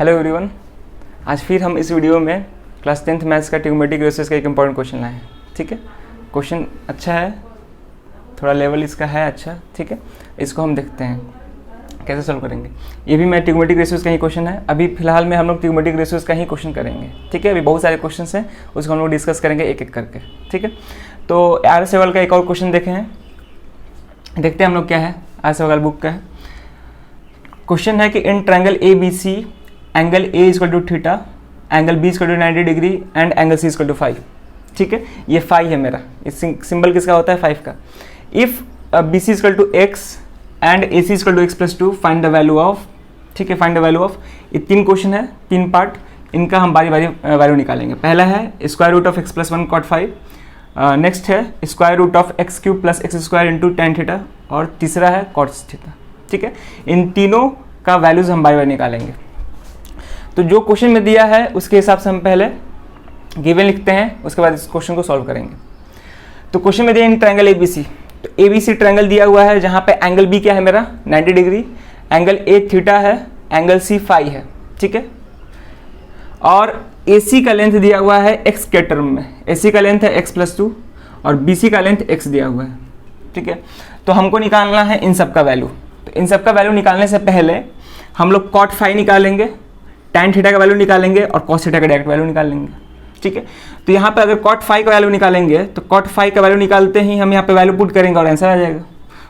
Hello everyone, आज फिर हम इस वीडियो में क्लास 10th मैथ्स का ट्रिग्नोमेट्रिक रेशियोज का एक इंपॉर्टेंट क्वेश्चन लाए हैं। ठीक है, क्वेश्चन अच्छा है, थोड़ा लेवल इसका है अच्छा। ठीक है, इसको हम देखते हैं कैसे सॉल्व करेंगे। ये भी मैं ट्रिग्नोमेट्रिक रेशियोज का ही क्वेश्चन है। अभी फिलहाल में हम लोग ट्रिग्नोमेट्रिक रेशियोज का ही क्वेश्चन करेंगे। ठीक है, अभी बहुत सारे क्वेश्चन हैं, उसको हम लोग डिस्कस करेंगे एक एक करके। ठीक है, तो आर सेवल का एक और क्वेश्चन देखे हैं, देखते हैं हम लोग क्या है। आर सेवल बुक का है, क्वेश्चन है कि in triangle A B C angle A equal to theta, angle B equal to 90 degree and angle C equal to 5। ठीक है, ये 5 है मेरा। इस सिंबल किसका होता है? 5 का। If B C equal to X and A C equal to X plus 2 find the value of. ठीक है, फाइंड द वैल्यू ऑफ। ये 3 क्वेश्चन है, 3 पार्ट, इनका हम बारी बारी वैल्यू निकालेंगे। पहला है square root of X plus 1 cot 5, next है square root of X cube plus X square into ten theta, और तीसरा है कॉस थीटा। ठीक है, इन तीनों का वैल्यूज हम बारी बारी निकालेंगे। तो जो क्वेश्चन में दिया है उसके हिसाब से हम पहले गिवन लिखते हैं, उसके बाद इस क्वेश्चन को सॉल्व करेंगे। तो क्वेश्चन में दिया इन ट्रायंगल ए बी सी, तो ए बी सी ट्रायंगल दिया हुआ है जहाँ पे एंगल बी क्या है मेरा 90 डिग्री, एंगल ए थीटा है, एंगल सी 5 है। ठीक है, और ए सी का लेंथ दिया हुआ है एक्स के टर्म में। ए सी का लेंथ है एक्स प्लस 2 और बी सी का लेंथ एक्स दिया हुआ है। ठीक है, तो हमको निकालना है इन सब का वैल्यू। तो इन सब का वैल्यू निकालने से पहले हम लोग कॉट 5 निकालेंगे, tan थीटा का वैल्यू निकालेंगे और cos थीटा का डायरेक्ट वैल्यू निकालेंगे। ठीक है, तो यहाँ पे अगर cot 5 का वैल्यू निकालेंगे तो cot 5 का वैल्यू निकालते ही हम यहाँ पे वैल्यू पुट करेंगे और आंसर आ जाएगा।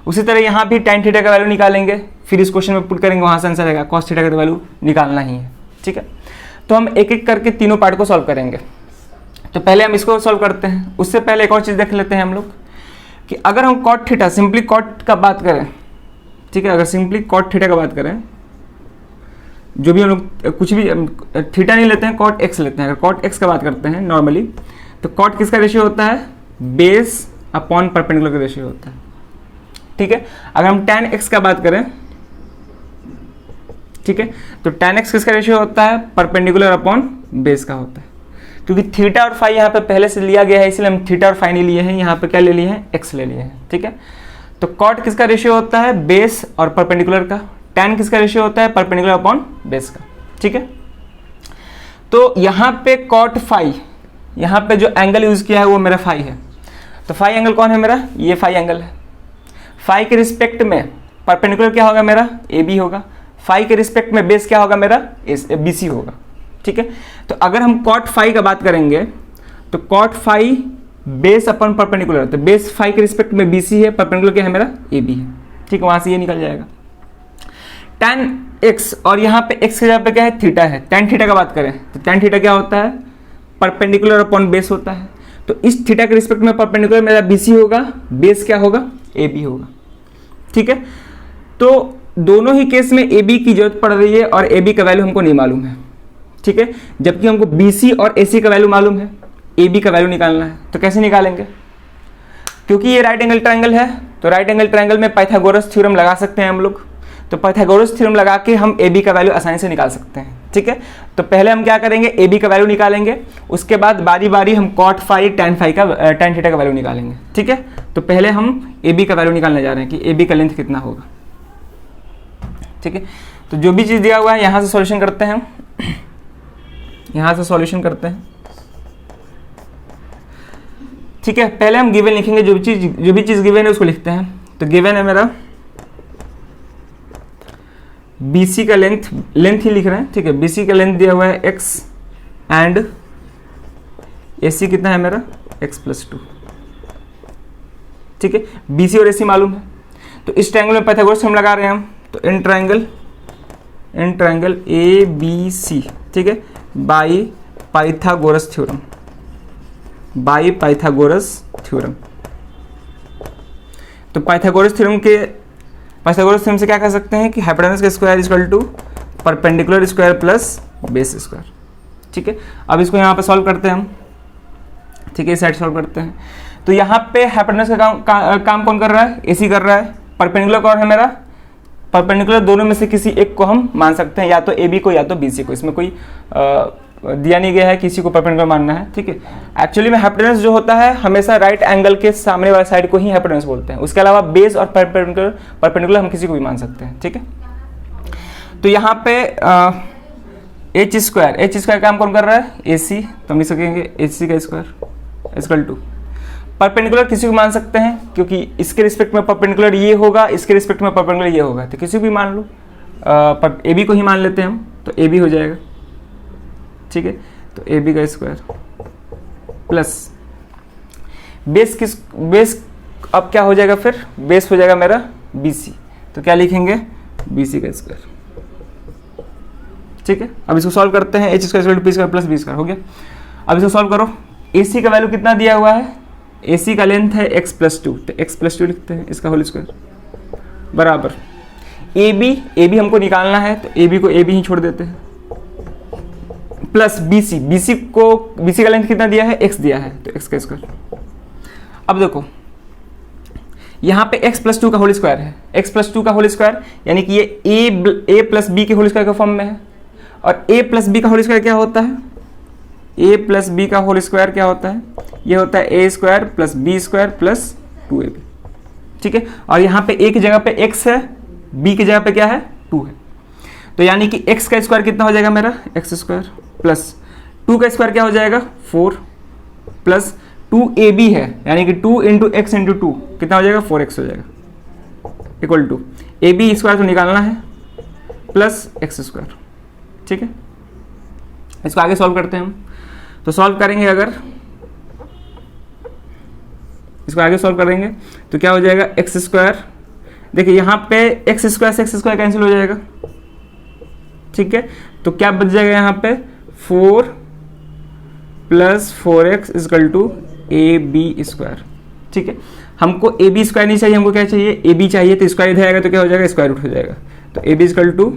उसी तरह यहाँ भी tan थीटा का वैल्यू निकालेंगे, फिर इस क्वेश्चन में पुट करेंगे, वहाँ से आंसर आएगा। cos थीटा का वैल्यू निकालना ही है। ठीक है, तो हम एक एक करके तीनों पार्ट को सॉल्व करेंगे। तो पहले हम इसको सॉल्व करते हैं, उससे पहले एक और चीज़ देख लेते हैं हम लोग कि अगर हम cot थीटा सिंपली cot का बात करें। ठीक है, अगर सिंपली cot थीटा का बात करें, जो भी हम लोग कुछ भी थीटा नहीं लेते हैं, cot x लेते हैं। अगर cot x का बात करते हैं नॉर्मली, तो cot किसका रेशियो होता है? बेस अपॉन परपेंडिकुलर का रेशियो होता है। ठीक है, अगर हम tan x का बात करें, ठीक है, तो tan x किसका रेशियो होता है? परपेंडिकुलर अपॉन बेस का होता है। क्योंकि थीटा और फाई यहाँ पे पहले से लिया गया है, इसलिए हम थीटा और फाई नहीं लिए हैं, यहाँ पे क्या ले लिए हैं? x ले लिए हैं। ठीक है, तो cot किसका रेशियो होता है? बेस और परपेंडिकुलर का। tan किसका रेशियो होता है? परपेंडिकुलर अपॉन बेस का। ठीक है, तो यहाँ पे cot 5, यहाँ पे जो एंगल यूज किया है वो मेरा फाई है। तो फाई एंगल कौन है मेरा? ये फाई एंगल है। फाई के रिस्पेक्ट में परपेंडिकुलर क्या होगा मेरा? ए बी होगा। फाई के रिस्पेक्ट में बेस क्या होगा मेरा? बी सी होगा। ठीक है, तो अगर हम cot 5 का बात करेंगे तो cot 5 बेस अपॉन परपेंडिकुलर, तो बेस 5 के रिस्पेक्ट में बी सी है, परपेंडिकुलर क्या है मेरा? ए बी है। ठीक है, वहाँ से ये निकल जाएगा। tan x, और यहाँ पे x के जगह पे क्या है? थीटा है। tan थीटा का बात करें तो tan थीटा क्या होता है? परपेंडिकुलर अपॉन बेस होता है। तो इस थीटा के रिस्पेक्ट में परपेंडिकुलर मेरा BC होगा, बेस क्या होगा? AB होगा। ठीक है, तो दोनों ही केस में AB की जरूरत पड़ रही है और AB का वैल्यू हमको नहीं मालूम है। ठीक है, जबकि हमको BC और AC का वैल्यू मालूम है, AB का वैल्यू निकालना है। तो कैसे निकालेंगे? क्योंकि ये राइट एंगल ट्रायंगल है, तो राइट एंगल ट्रायंगल में पाइथागोरस थ्योरम लगा सकते हैं हम लोग। तो पाइथागोरस थ्योरम लगा के हम ए बी का वैल्यू आसानी से निकाल सकते हैं। ठीक है, तो पहले हम क्या करेंगे? ए बी का वैल्यू निकालेंगे, उसके बाद बारी बारी हम cot 5 tan थीटा का वैल्यू निकालेंगे। ठीक है, तो पहले हम ए बी का वैल्यू निकालने जा रहे हैं कि ए बी का लेंथ कितना होगा। ठीक है, तो जो भी चीज़ दिया हुआ है यहाँ से सॉल्यूशन करते हैं, यहाँ से सॉल्यूशन करते हैं। ठीक है, पहले हम गिवन लिखेंगे, जो भी चीज़ गिवन है उसको लिखते हैं। तो गिवन है मेरा BC का लेंथ ही लिख रहे हैं। ठीक है, BC का लेंथ दिया हुआ है x एंड AC कितना है मेरा? x plus 2। ठीक है, BC और AC मालूम है, तो इस ट्रायंगल में पाइथागोरस हम लगा रहे हैं हम। तो इन ट्रायंगल ABC, ठीक है, बाई पाइथागोरस थ्योरम, तो पाइथागोरस थ्योरम से क्या कर सकते हैं कि हाइपोटेनस का square equal to perpendicular square plus base square. ठीक है, अब इसको यहाँ पे सॉल्व करते हैं हम। ठीक है, इस साइड सॉल्व करते हैं। तो यहाँ पे हाइपोटेनस का काम कौन कर रहा है? AC कर रहा है। परपेंडिकुलर कौन है मेरा? परपेंडिकुलर दोनों में से किसी एक को हम मान सकते हैं, या तो AB को या तो BC को। इसमें कोई दिया नहीं गया है किसी को परपेंडिकुलर मानना है। ठीक है, एक्चुअली में हाइपोटेनस जो होता है हमेशा राइट एंगल के सामने वाले साइड को ही हाइपोटेनस बोलते हैं। उसके अलावा बेस और परपेंडिकुलर हम किसी को भी मान सकते हैं। ठीक है, तो यहाँ पे एच स्क्वायर काम कौन कर रहा है, ए सी, तो हम लिख सकेंगे एच सी का स्क्वायर इक्वल टू परपेंडिकुलर किसी को मान सकते हैं, क्योंकि इसके रिस्पेक्ट में परपेंडिकुलर ये होगा, इसके रिस्पेक्ट में परपेंडिकुलर ये होगा, तो किसी को भी मान लो, ए बी को ही मान लेते हैं हम, तो ए बी हो जाएगा, ठीक है। तो ए बी का स्क्वायर प्लस बेस अब क्या हो जाएगा, फिर बेस हो जाएगा मेरा बी सी, तो क्या लिखेंगे, बी सी का स्क्वायर, ठीक है। अब इसको सॉल्व करते हैं, H square P square plus B square हो गया। अब इसको सॉल्व करो, ए सी का वैल्यू कितना दिया हुआ है, ए सी का लेंथ है x प्लस 2, तो x प्लस 2 लिखते हैं, इसका होल स्क्वायर बराबर ए बी हमको निकालना है, तो ए बी को ए बी ही छोड़ देते हैं, प्लस बी सी का लेंथ कितना दिया है, x दिया है, तो x का स्क्वायर। अब देखो यहाँ पे x प्लस 2 का होल स्क्वायर है, x प्लस 2 का होल स्क्वायर यानी कि ये a प्लस बी के होल स्क्वायर के फॉर्म में है, और a प्लस बी का होल स्क्वायर क्या होता है, a प्लस बी का होल स्क्वायर क्या होता है, ये होता है a square plus B square plus 2ab, ठीक है। और यहाँ पे a की जगह पे x है, b की जगह पे क्या है, 2 है, तो यानी कि x का स्क्वायर कितना हो जाएगा मेरा, x स्क्वायर प्लस 2 का स्क्वायर क्या हो जाएगा, 4 प्लस 2ab है, यानी कि 2 इंटू एक्स इंटू 2 कितना हो जाएगा, 4x हो जाएगा, equal to A B square तो निकालना है प्लस एक्स स्क्वायर, ठीक है। इसको आगे सॉल्व करते हैं हम, तो सॉल्व करेंगे, अगर इसको आगे सॉल्व करेंगे तो क्या हो जाएगा, एक्स स्क्वायर, देखिए यहाँ पे एक्स स्क्वायर से एक्स स्क्वायर कैंसिल हो जाएगा, ठीक है। तो क्या बच जाएगा यहाँ पे, 4 plus 4x equal to A B square, ठीक है। हमको ए बी स्क्वायर नहीं चाहिए, हमको क्या चाहिए, ए बी चाहिए, तो स्क्वायर इधर आएगा तो क्या हो जाएगा, स्क्वायर रूट हो जाएगा, तो A B equal to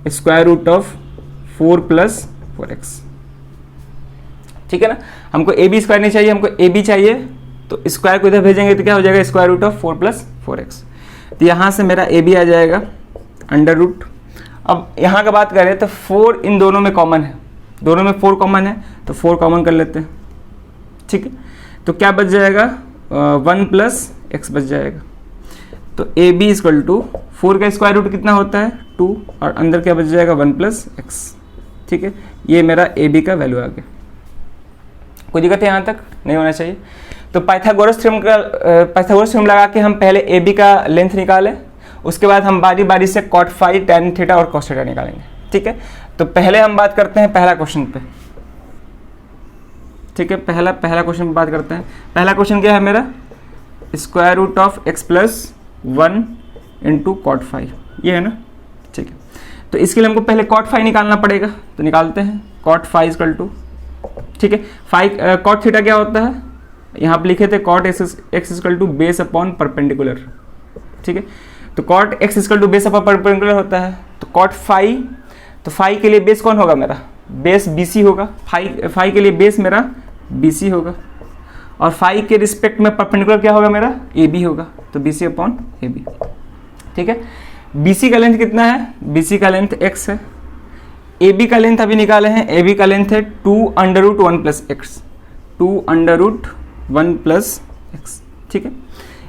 square root of 4 plus 4x, ठीक है ना। हमको ए बी स्क्वायर नहीं चाहिए, हमको ए बी चाहिए, तो स्क्वायर को इधर भेजेंगे तो क्या हो जाएगा, square root of 4 plus 4x, तो यहाँ से मेरा ए बी आ जाएगा अंडर रूट। अब यहाँ का बात करें तो 4 इन दोनों में कॉमन है, दोनों में 4 कॉमन है, तो 4 कॉमन कर लेते हैं, ठीक है। तो क्या बच जाएगा, 1 प्लस एक्स बच जाएगा, तो ए बी इक्वल टू 4 का स्क्वायर रूट कितना होता है, 2, और अंदर क्या बच जाएगा, 1 प्लस एक्स, ठीक है। ये मेरा ए बी का वैल्यू आ गया, कोई दिक्कत है यहाँ तक, नहीं होना चाहिए। तो पाइथागोरस थ्योरम लगा के हम पहले ए बी का लेंथ निकालें, उसके बाद हम बारी बारी से कॉट फाई, टैन थीटा और कॉस थीटा निकालेंगे, ठीक है। तो पहले हम बात करते हैं पहला क्वेश्चन पे, ठीक है। पहला क्वेश्चन पे बात करते हैं। पहला क्वेश्चन क्या है मेरा, square root of X plus 1 into cot phi, ये है ना, ठीक है। तो इसके लिए हमको पहले कॉट फाई निकालना पड़ेगा, तो निकालते हैं, कॉट फाई इक्वल टू, ठीक है। कॉट थीटा क्या होता है, यहाँ पे लिखे थे cot X equal to base upon perpendicular, ठीक है। तो cot X equal to base upon perpendicular होता है, तो कॉट फाई, तो फाई के लिए बेस कौन होगा मेरा, बेस बी सी होगा, फाई के लिए बेस मेरा बी सी होगा, और फाई के रिस्पेक्ट में परपेंडिकुलर क्या होगा मेरा, ए बी होगा, तो B C upon A B, ठीक है। बी सी का लेंथ कितना है, बी सी का लेंथ एक्स है, ए बी का लेंथ अभी निकाले हैं, ए बी का लेंथ है 2 under root 1 plus X, 2 under root 1 plus X, ठीक है।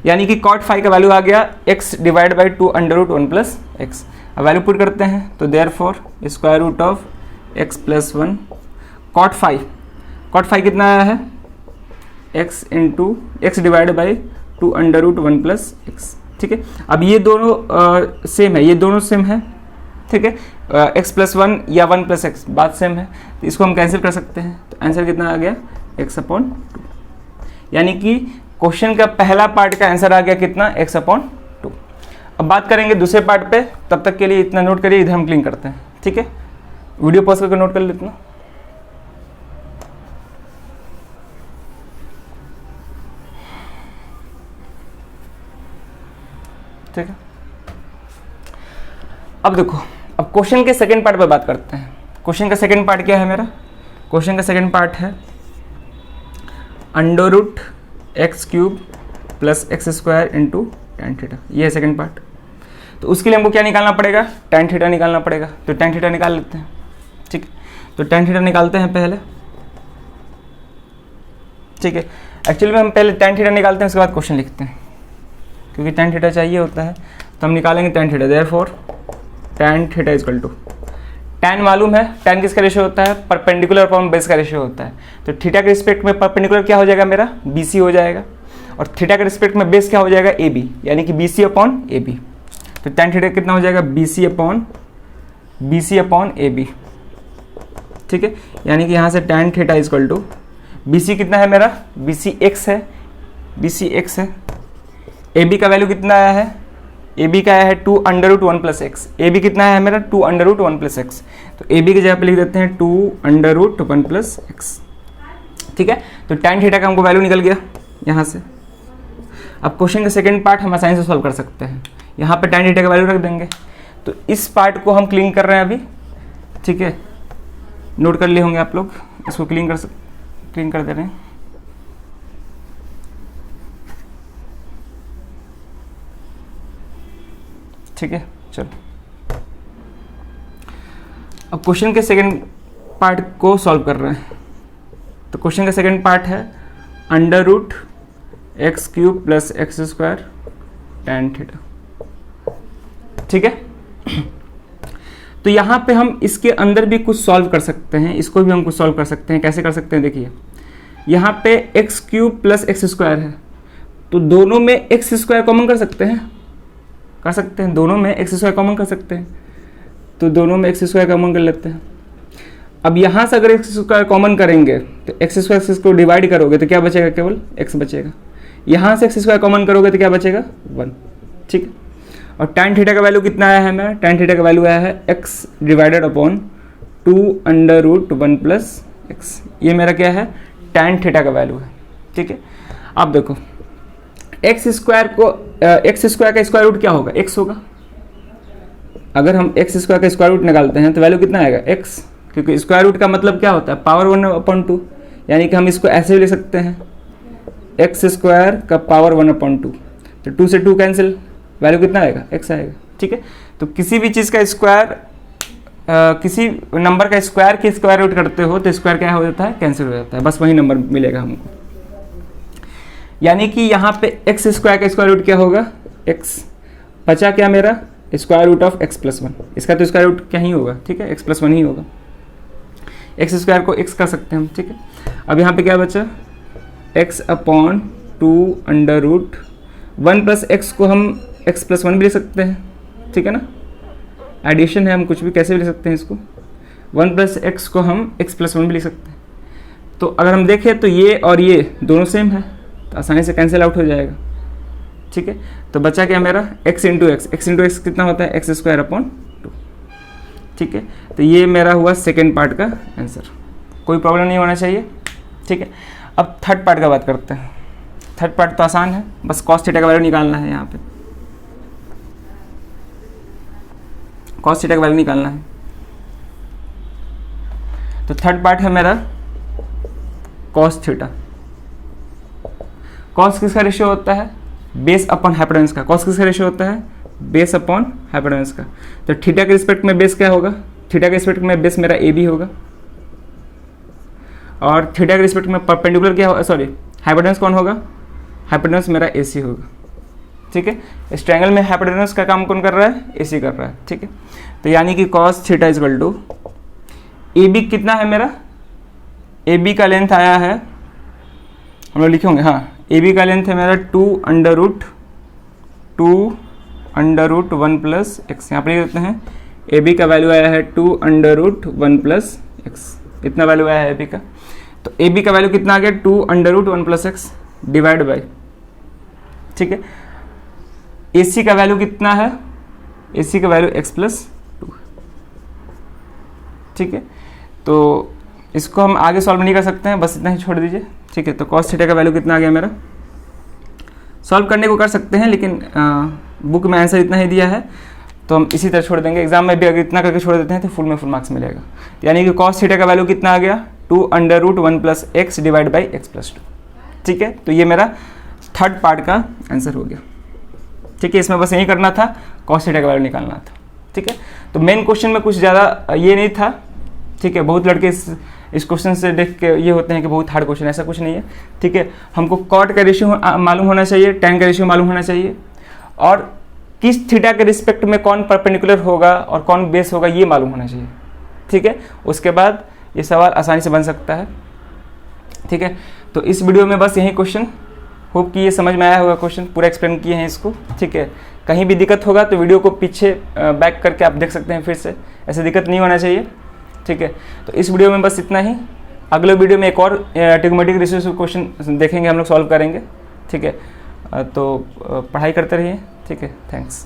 यानी कि कॉट फाई का वैल्यू आ गया x divide by 2 under root 1 plus X. अब वैल्यू पुट करते हैं, तो therefore square root of x plus 1 cot phi कितना आया है, x into X divide by 2 under root 1 plus X, ठीक है। अब ये दोनों सेम है, ये दोनों सेम है, ठीक है। x प्लस 1 या 1 प्लस एक्स बात सेम है, तो इसको हम कैंसिल कर सकते हैं, तो आंसर कितना आ गया, x अपॉन 2, यानी कि क्वेश्चन का पहला पार्ट का आंसर आ गया कितना, x अपॉन 2। अब बात करेंगे दूसरे पार्ट पे, तब तक के लिए इतना नोट करिए, इधर हम क्लीन करते हैं, ठीक है। वीडियो पॉज करके नोट कर लेते ना, ठीक है। अब देखो, अब क्वेश्चन के सेकंड पार्ट पे बात करते हैं। क्वेश्चन का सेकंड पार्ट क्या है मेरा, क्वेश्चन का सेकंड पार्ट है under root X cube plus X square into ten theta, ये है सेकंड पार्ट। तो उसके लिए हमको क्या निकालना पड़ेगा, टेन थीटा निकालना पड़ेगा, तो टेन थीटा निकाल लेते हैं, ठीक है। तो टेन थीटा निकालते हैं पहले, ठीक है। एक्चुअली में हम पहले टेन थीटा निकालते हैं, उसके बाद क्वेश्चन लिखते हैं, क्योंकि टेन थीटा चाहिए होता है, तो हम निकालेंगे tan theta, therefore tan theta equal to tan मालूम है, tan किसका रेशियो होता है, परपेंडिकुलर अपॉन बेस का रेशियो होता है। तो थीटा के रिस्पेक्ट में परपेंडिकुलर क्या हो जाएगा मेरा, BC हो जाएगा, और थीटा के रिस्पेक्ट में बेस क्या हो जाएगा, AB, यानी कि BC अपॉन AB। तो tan थीटा कितना हो जाएगा, BC अपॉन AB, ठीक है। यानी कि यहाँ से tan theta equal to BC कितना है मेरा, BC x है, AB का वैल्यू कितना आया है, AB का आया है 2√1 प्लस एक्स। AB कितना है मेरा, 2√1 प्लस एक्स। तो AB की जगह पे लिख देते हैं 2√1 प्लस एक्स, ठीक है। तो tan थीटा का हमको वैल्यू निकल गया यहाँ से। अब क्वेश्चन का सेकंड पार्ट हम आसानी से सॉल्व कर सकते हैं। यहाँ पे tan थीटा का वैल्यू रख देंगे। तो इस पार्ट को हम क्लीन कर रहे हैं अभी, ठीक है, नोट कर लिए होंगे आप लोग। इसको क्लीन कर दे रहे हैं। ठीक है, चलो अब क्वेश्चन के सेकंड पार्ट को सॉल्व कर रहे हैं। तो क्वेश्चन का सेकंड पार्ट है √x³ plus x² tan theta, ठीक है। तो यहाँ पे हम इसके अंदर भी कुछ सॉल्व कर सकते हैं, इसको भी हम कुछ सॉल्व कर सकते हैं। कैसे कर सकते हैं, देखिए यहाँ पे x³ प्लस x² है, तो दोनों में x² कॉमन कर सकते हैं, दोनों में x² कॉमन कर सकते हैं। तो दोनों में x² कॉमन कर लेते हैं। अब यहाँ से अगर x² कॉमन करेंगे तो x² को डिवाइड करोगे तो क्या बचेगा, केवल x बचेगा। यहाँ से x² कॉमन करोगे तो क्या बचेगा, 1, ठीक है। और tan थीटा का वैल्यू कितना आया है मेरा, tan थीटा का वैल्यू आया है x divided upon 2√1 plus x. ये मेरा क्या है, tan थीटा का वैल्यू है, ठीक है। अब देखो x² का स्क्वायर रूट क्या होगा, x होगा। अगर हम x² का स्क्वायर रूट निकालते हैं तो वैल्यू कितना आएगा, x, क्योंकि स्क्वायर रूट का मतलब क्या होता है, पावर 1/2। यानी कि हम इसको ऐसे भी लिख सकते हैं x² का पावर 1/2। तो 2 से 2 कैंसिल, वैल्यू कितना आएगा, x आएगा, ठीक है। तो किसी भी चीज़ का स्क्वायर, किसी नंबर का स्क्वायर की स्क्वायर रूट करते हो तो स्क्वायर क्या हो जाता है, कैंसिल हो जाता है, बस वही नंबर मिलेगा हमको। यानी कि यहाँ पे x² का स्क्वायर रूट क्या होगा, x, बचा क्या मेरा, स्क्वायर रूट ऑफ x+1। इसका तो स्क्वायर रूट क्या ही होगा, ठीक है, x+1 ही होगा। x² को x कर सकते हैं हम, ठीक है। अब यहाँ पे क्या बचा, x/2√1 प्लस एक्स को हम x+1 भी ले सकते हैं, ठीक है ना, एडिशन है, हम कुछ भी कैसे भी ले सकते हैं इसको। 1 प्लस एक्स को हम x+1 भी ले सकते हैं। तो अगर हम देखें तो ये और ये दोनों सेम है, तो आसानी से कैंसिल आउट हो जाएगा, ठीक है। तो बचा क्या मेरा, x इंटू एक्स कितना होता है, x²/2, ठीक है। तो ये मेरा हुआ सेकेंड पार्ट का आंसर। कोई प्रॉब्लम नहीं होना चाहिए, ठीक है। अब थर्ड पार्ट का बात करते हैं। थर्ड पार्ट तो आसान है, बस cos थीटा का वैल्यू निकालना है। यहाँ पे cos थीटा का वैल्यू निकालना है। तो थर्ड पार्ट है मेरा cos थीटा। cos किसका रेशियो होता है, बेस अपॉन हाइपोटेनस का। cos किसका रेशियो होता है, बेस अपॉन हाइपोटेनस का। तो थीटा के रिस्पेक्ट में बेस क्या होगा, थीटा के रिस्पेक्ट में बेस मेरा AB होगा, और थीटा के रिस्पेक्ट में परपेंडिकुलर क्या होगा, सॉरी हाइपोटेनस कौन होगा, हाइपोटेनस मेरा AC होगा, ठीक है। इस ट्रायंगल में हाइपोटेनस का काम कौन कर रहा है, AC कर रहा है, ठीक है। तो यानी कि cos theta equal to AB कितना है मेरा, AB का लेंथ आया है, हम लोग लिखे होंगे, हाँ, AB का लेंथ है मेरा 2√1 प्लस एक्स। यहाँ पर लिख देते हैं AB का वैल्यू आया है 2√1 प्लस एक्स। इतना वैल्यू आया है AB का। तो AB का वैल्यू कितना आ गया, 2√1 प्लस एक्स डिवाइड बाई, ठीक है। AC का वैल्यू कितना है, AC का वैल्यू x+2, ठीक है। तो इसको हम आगे सॉल्व नहीं कर सकते हैं, बस इतना ही छोड़ दीजिए, ठीक है। तो cos थीटा का वैल्यू कितना आ गया मेरा, सॉल्व करने को कर सकते हैं, लेकिन बुक में आंसर इतना ही दिया है तो हम इसी तरह छोड़ देंगे। एग्जाम में भी अगर इतना करके छोड़ देते हैं तो फुल में फुल मार्क्स मिलेगा। तो यानी कि cos थीटा का वैल्यू कितना आ गया, 2√1 plus x divide by x+2, ठीक है। तो ये मेरा थर्ड पार्ट का आंसर हो गया, ठीक है। इसमें बस यही करना था, cos थीटा का वैल्यू निकालना था, ठीक है। तो मेन क्वेश्चन में कुछ ज़्यादा ये नहीं था, ठीक है। बहुत लड़के इस क्वेश्चन से देख के ये होते हैं कि बहुत हार्ड क्वेश्चन, ऐसा कुछ नहीं है, ठीक है। हमको कॉट का रेशियो मालूम होना चाहिए, tan का रेशियो मालूम होना चाहिए, और किस थीटा के रिस्पेक्ट में कौन परपेंडिकुलर होगा और कौन बेस होगा ये मालूम होना चाहिए, ठीक है, उसके बाद ये सवाल आसानी से बन सकता है। ठीक है, तो इस वीडियो में बस यही क्वेश्चन, होप कि ये समझ में आया होगा, क्वेश्चन पूरा एक्सप्लेन किए हैं इसको। ठीक है, कहीं भी दिक्कत होगा तो वीडियो को पीछे बैक करके आप देख सकते हैं फिर से, ऐसे दिक्कत नहीं होना चाहिए। ठीक है, तो इस वीडियो में बस इतना ही। अगले वीडियो में एक और ट्रिग्नोमेट्रिक रेशियो क्वेश्चन देखेंगे, हम लोग सॉल्व करेंगे। ठीक है, तो पढ़ाई करते रहिए। ठीक है, थैंक्स।